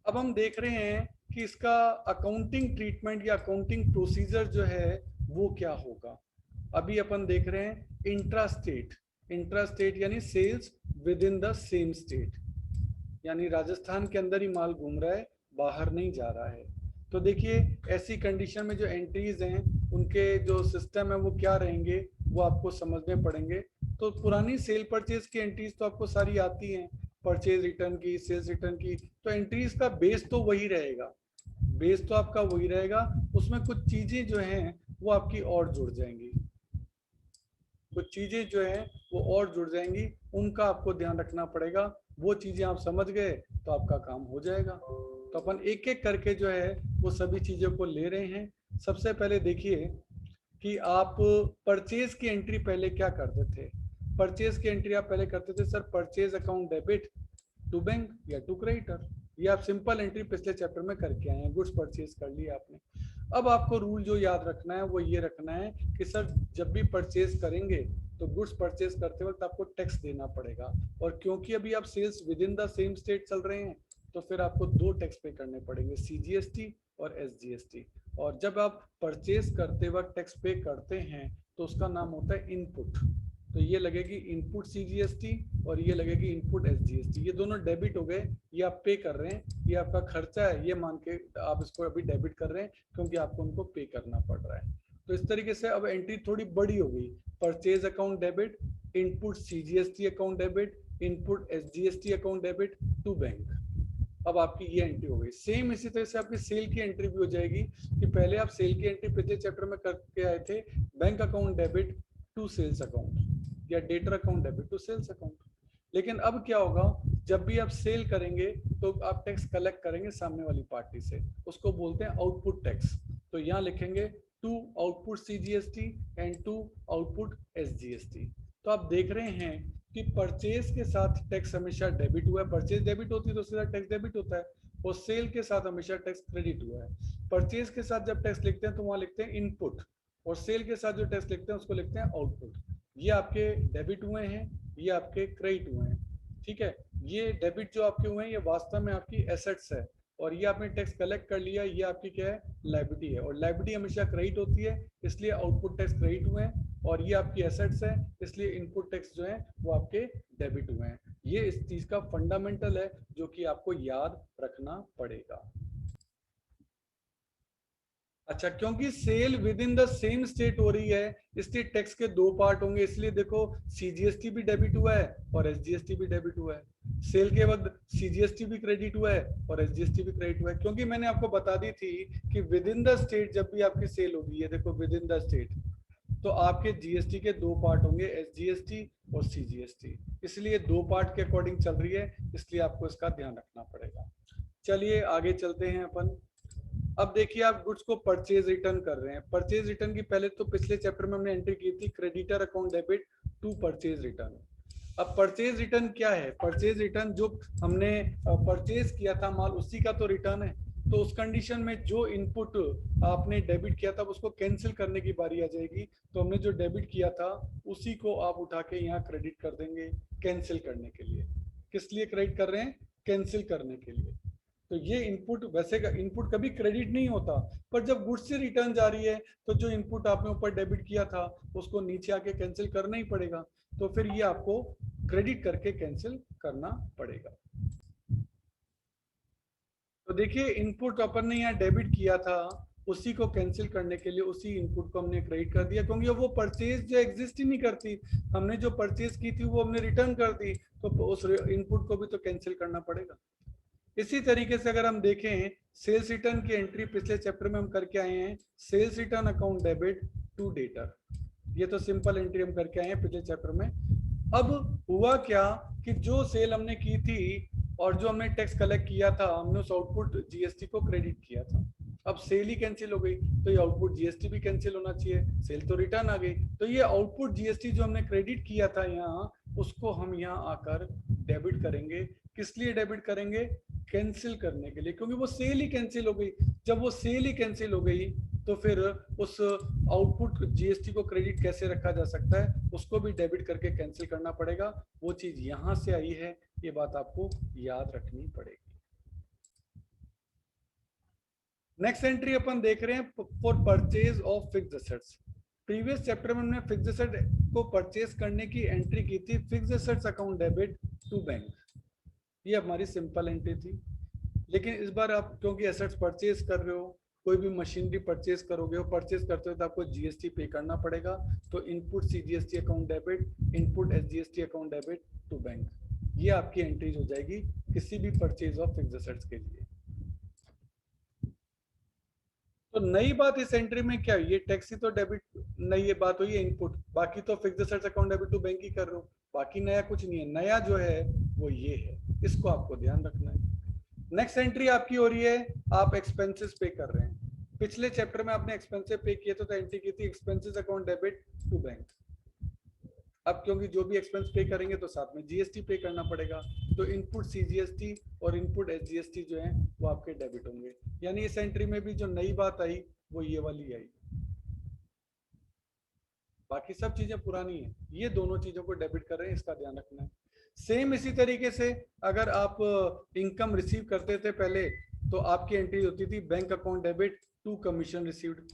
अब हम देख रहे हैं कि इसका अकाउंटिंग ट्रीटमेंट या अकाउंटिंग प्रोसीजर जो है वो क्या होगा। अभी अपन देख रहे हैं इंट्रा स्टेट यानी sales within the same state, यानी राजस्थान के अंदर ही माल घूम रहा है, बाहर नहीं जा रहा है। तो देखिए ऐसी कंडीशन में जो एंट्रीज हैं उनके जो सिस्टम है वो क्या रहेंगे वो आपको समझने पड़ेंगे। तो पुरानी सेल परचेज की एंट्रीज तो आपको सारी आती हैं, परचेज रिटर्न की, सेल्स रिटर्न की। तो एंट्रीज का बेस तो वही रहेगा, बेस तो आपका वही रहेगा। उसमें कुछ चीजें जो हैं वो आपकी और जुड़ जाएंगी, कुछ चीजें जो है वो और जुड़ जाएंगी, उनका आपको ध्यान रखना पड़ेगा। वो चीजें आप समझ गए तो आपका काम हो जाएगा। तो अपन एक एक करके जो है वो सभी चीजों को ले रहे हैं। सबसे पहले देखिए कि आप परचेज की एंट्री पहले क्या करते थे। परचेज की एंट्री आप पहले करते थे sir purchase account debit to bank या टू क्रेडिटर। ये आप सिंपल एंट्री पिछले चैप्टर में करके आए हैं, गुड्स परचेज कर लिया आपने। अब आपको रूल जो याद रखना है वो ये रखना है कि सर जब भी परचेज करेंगे तो गुड्स परचेज करते वक्त आपको टैक्स देना पड़ेगा। और क्योंकि अभी आप sales within the same state चल रहे हैं तो फिर आपको दो टैक्स पे करने पड़ेंगे, सीजीएसटी और एसजीएसटी। और जब आप परचेज करते वक्त टैक्स पे करते हैं तो उसका नाम होता है इनपुट। तो ये लगेगी इनपुट सीजीएसटी और ये लगेगी इनपुट एसजीएसटी। ये दोनों डेबिट हो गए, ये आप पे कर रहे हैं, ये आपका खर्चा है, ये मान के आप इसको अभी डेबिट कर रहे हैं क्योंकि आपको उनको पे करना पड़ रहा है। तो इस तरीके से अब एंट्री थोड़ी बड़ी हो गई, purchase account debit, input CGST account debit, input SGST account debit to bank. अब आपकी ये एंट्री हो गई। सेम इसी तरह से आपकी सेल की एंट्री भी हो जाएगी कि पहले आप सेल की एंट्री पिछले चैप्टर में करके आए थे, bank account debit to sales account या debtor account debit to sales account. लेकिन अब क्या होगा, जब भी आप सेल करेंगे तो आप टैक्स कलेक्ट करेंगे सामने वाली पार्टी से, उसको बोलते हैं आउटपुट टैक्स। तो यहाँ लिखेंगे to output CGST and to output SGST. तो आप देख रहे हैं कि परचेज के साथ टैक्स हमेशा डेबिट हुआ है, परचेज डेबिट होती है तो सीधा टैक्स डेबिट होता है। और सेल के साथ हमेशा टैक्स क्रेडिट हुआ है। परचेज के साथ जब टैक्स लिखते हैं तो वहां लिखते हैं इनपुट, और सेल के साथ जो टैक्स लिखते हैं उसको लिखते हैं आउटपुट। ये आपके डेबिट हुए हैं, ये आपके क्रेडिट हुए हैं। ठीक है, ये डेबिट जो आपके हुए हैं ये वास्तव में आपकी एसेट्स है, और ये आपने टैक्स कलेक्ट कर लिया, ये आपकी क्या है, लायबिलिटी है। और लायबिलिटी हमेशा क्रेडिट होती है, इसलिए आउटपुट टैक्स क्रेडिट हुए हैं। और ये आपकी एसेट्स है, इसलिए इनपुट टैक्स जो है वो आपके डेबिट हुए हैं। ये इस चीज का फंडामेंटल है जो कि आपको याद रखना पड़ेगा। अच्छा, क्योंकि sale within the same state हो रही है इसलिए टैक्स के दो पार्ट होंगे। इसलिए देखो सीजीएसटी भी डेबिट हुआ है और एसजीएसटी भी डेबिट हुआ है। सेल के वक्त सीजीएसटी भी क्रेडिट हुआ है और एसजीएसटी भी क्रेडिट हुआ है, क्योंकि मैंने आपको बता दी थी कि विद इन द स्टेट जब भी आपकी सेल होगी, ये देखो विद इन द स्टेट, तो आपके जीएसटी के दो पार्ट होंगे, एसजीएसटी और सीजीएसटी। इसलिए दो पार्ट के अकॉर्डिंग चल रही है, इसलिए आपको इसका ध्यान रखना पड़ेगा। चलिए आगे चलते हैं अपन। अब देखिए आप गुड्स को परचेज रिटर्न कर रहे हैं। परचेज रिटर्न की पहले तो पिछले चैप्टर में हमने एंट्री की थी creditor account debit to purchase return. अब परचेज रिटर्न क्या है, परचेज रिटर्न जो हमने परचेज किया था माल उसी का तो रिटर्न है। तो उस कंडीशन में जो इनपुट आपने डेबिट किया था उसको कैंसिल करने की बारी आ जाएगी। तो हमने जो डेबिट किया था उसी को आप उठा के यहाँ क्रेडिट कर देंगे कैंसिल करने के लिए। किस लिए क्रेडिट कर रहे हैं, कैंसिल करने के लिए। तो ये इनपुट, वैसे इनपुट कभी क्रेडिट नहीं होता, पर जब गुड्स से रिटर्न जा रही है तो जो इनपुट आपने ऊपर डेबिट किया था उसको नीचे आके कैंसिल करना ही पड़ेगा। तो फिर ये आपको क्रेडिट करके कैंसिल करना पड़ेगा। तो देखिए इनपुट अपन ने यहाँ डेबिट किया था, उसी को कैंसिल करने के लिए उसी इनपुट को हमने क्रेडिट कर दिया, क्योंकि वो परचेज जो एग्जिस्ट ही नहीं करती। हमने जो परचेज की थी वो हमने रिटर्न कर दी, तो उस इनपुट को भी तो कैंसिल करना पड़ेगा। इसी तरीके से अगर हम देखें सेल्स रिटर्न की एंट्री पिछले चैप्टर में हम करके आए हैं, sales return account debit to debtor. ये तो सिंपल एंट्री हम करके आए हैं पिछले चैप्टर में। अब हुआ क्या कि जो सेल हमने की थी और जो हमने टैक्स कलेक्ट किया था हमने उस आउटपुट जीएसटी को क्रेडिट किया था। अब सेल ही कैंसिल हो गई तो ये आउटपुट जीएसटी भी कैंसिल होना चाहिए, सेल तो रिटर्न आ गई। तो ये आउटपुट जीएसटी जो हमने क्रेडिट किया था यहाँ, उसको हम यहाँ आकर डेबिट करेंगे। किस लिए डेबिट करेंगे, कैंसिल करने के लिए, क्योंकि वो सेल ही कैंसिल हो गई। जब वो सेल ही कैंसिल हो गई तो फिर उस आउटपुट जीएसटी को क्रेडिट कैसे रखा जा सकता है, उसको भी डेबिट करके कैंसिल करना पड़ेगा। वो चीज यहां से आई है, ये बात आपको याद रखनी पड़ेगी। नेक्स्ट एंट्री अपन देख रहे हैं for purchase of fixed assets. Previous chapter में हमने फिक्स्ड एसेट को परचेज करने की एंट्री की थी, fixed assets account debit to bank. ये हमारी सिंपल एंट्री थी। लेकिन इस बार आप क्योंकि एसेट्स परचेज कर रहे हो, कोई भी मशीनरी परचेज करोगे हो, परचेज करते हो तो आपको जीएसटी पे करना पड़ेगा। तो input CGST account debit, input SGST account debit to bank, ये आपकी एंट्रीज हो जाएगी किसी भी परचेज ऑफ फिक्स्ड एसेट्स के लिए। तो नई बात इस एंट्री में क्या है, ये टैक्स ही तो डेबिट, नई ये बात हुई है इनपुट, बाकी तो fixed assets account debit to bank ही कर रहे हो, बाकी नया कुछ नहीं है। नया जो है वो ये है, इसको आपको ध्यान रखना है। नेक्स्ट एंट्री आपकी हो रही है, आप एक्सपेंसेस पे कर रहे हैं। पिछले चैप्टर में आपने एक्सपेंसेस पे किए तो एंट्री की थी expenses account debit to bank. अब क्योंकि जो भी एक्सपेंस पे करेंगे तो साथ में जीएसटी पे करना पड़ेगा, तो इनपुट सीजीएसटी और इनपुट एसजीएसटी जो है वो आपके डेबिट होंगे। यानी इस एंट्री में भी जो नई बात आई वो ये वाली आई, बाकी सब चीजें पुरानी है। ये दोनों चीजों को डेबिट कर रहे हैं, इसका ध्यान रखना है। सेम इसी तरीके से अगर आप इनकम रिसीव करते थे पहले, तो आपकी एंट्री होती थी bank account debit to commission received.